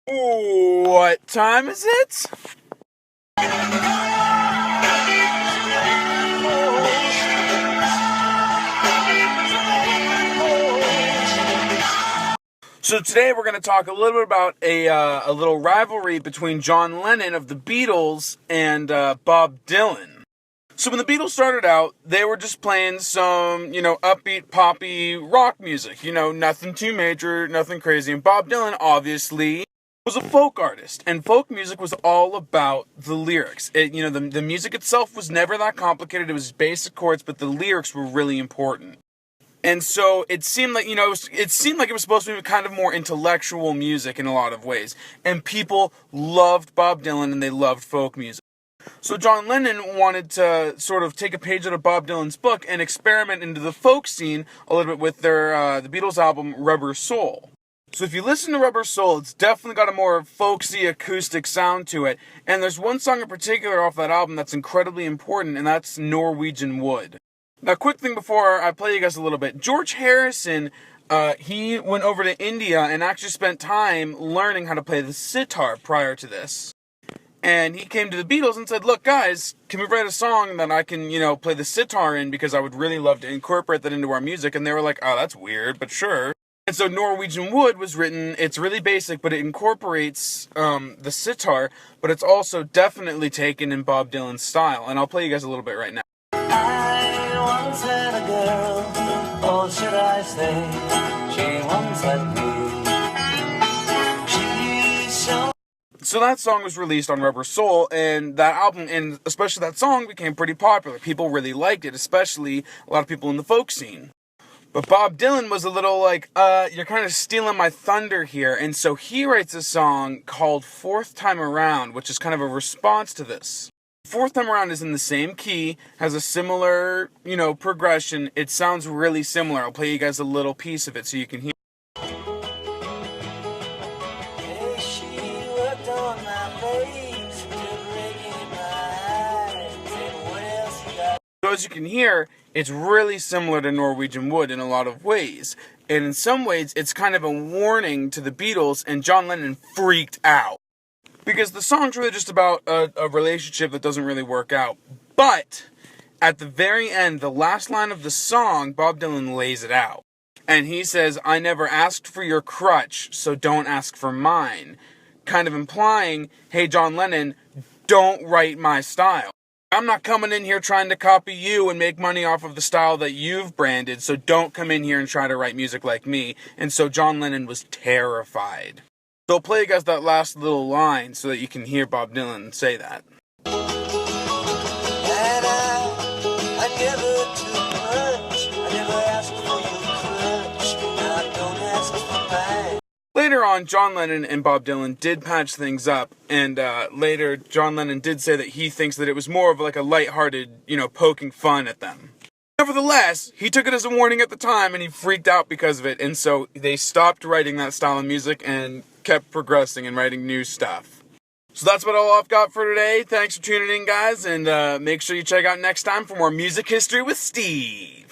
What time is it? So today we're going to talk a little bit about a little rivalry between John Lennon of the Beatles and Bob Dylan. So when the Beatles started out, they were just playing some, upbeat, poppy rock music. Nothing too major, nothing crazy. And Bob Dylan, obviously, was a folk artist. And folk music was all about the lyrics. The music itself was never that complicated. It was basic chords, but the lyrics were really important. And so it seemed like, it was supposed to be kind of more intellectual music in a lot of ways. And people loved Bob Dylan and they loved folk music. So John Lennon wanted to sort of take a page out of Bob Dylan's book and experiment into the folk scene a little bit with their the Beatles album Rubber Soul. So if you listen to Rubber Soul, it's definitely got a more folksy acoustic sound to it. And there's one song in particular off that album that's incredibly important, and that's Norwegian Wood. Now, quick thing before I play you guys a little bit. George Harrison, he went over to India and actually spent time learning how to play the sitar prior to this. And he came to the Beatles and said, look, guys, can we write a song that I can, play the sitar in because I would really love to incorporate that into our music? And they were like, oh, that's weird, but sure. And so Norwegian Wood was written, it's really basic, but it incorporates the sitar, but it's also definitely taken in Bob Dylan's style. And I'll play you guys a little bit right now. I once had a girl, or should I say, she once had me. So that song was released on Rubber Soul, and that album, and especially that song, became pretty popular. People really liked it, especially a lot of people in the folk scene. But Bob Dylan was a little like, you're kind of stealing my thunder here, and so he writes a song called Fourth Time Around, which is kind of a response to this. Fourth Time Around is in the same key, has a similar, progression. It sounds really similar. I'll play you guys a little piece of it so you can hear. So as you can hear, it's really similar to Norwegian Wood in a lot of ways. And in some ways, it's kind of a warning to the Beatles, and John Lennon freaked out. Because the song's really just about a relationship that doesn't really work out. But at the very end, the last line of the song, Bob Dylan lays it out. And he says, I never asked for your crutch, so don't ask for mine. Kind of implying, hey, John Lennon, don't write my style. I'm not coming in here trying to copy you and make money off of the style that you've branded, so don't come in here and try to write music like me. And so John Lennon was terrified. So I'll play you guys that last little line so that you can hear Bob Dylan say that. And I never took much. I never asked for your crutch. And I don't ask for mine. Later on, John Lennon and Bob Dylan did patch things up, and later John Lennon did say that he thinks that it was more of like a lighthearted, poking fun at them. Nevertheless, he took it as a warning at the time, and he freaked out because of it, and so they stopped writing that style of music and kept progressing and writing new stuff. So that's what all I've got for today. Thanks for tuning in, guys, and make sure you check out next time for more music history with Steve.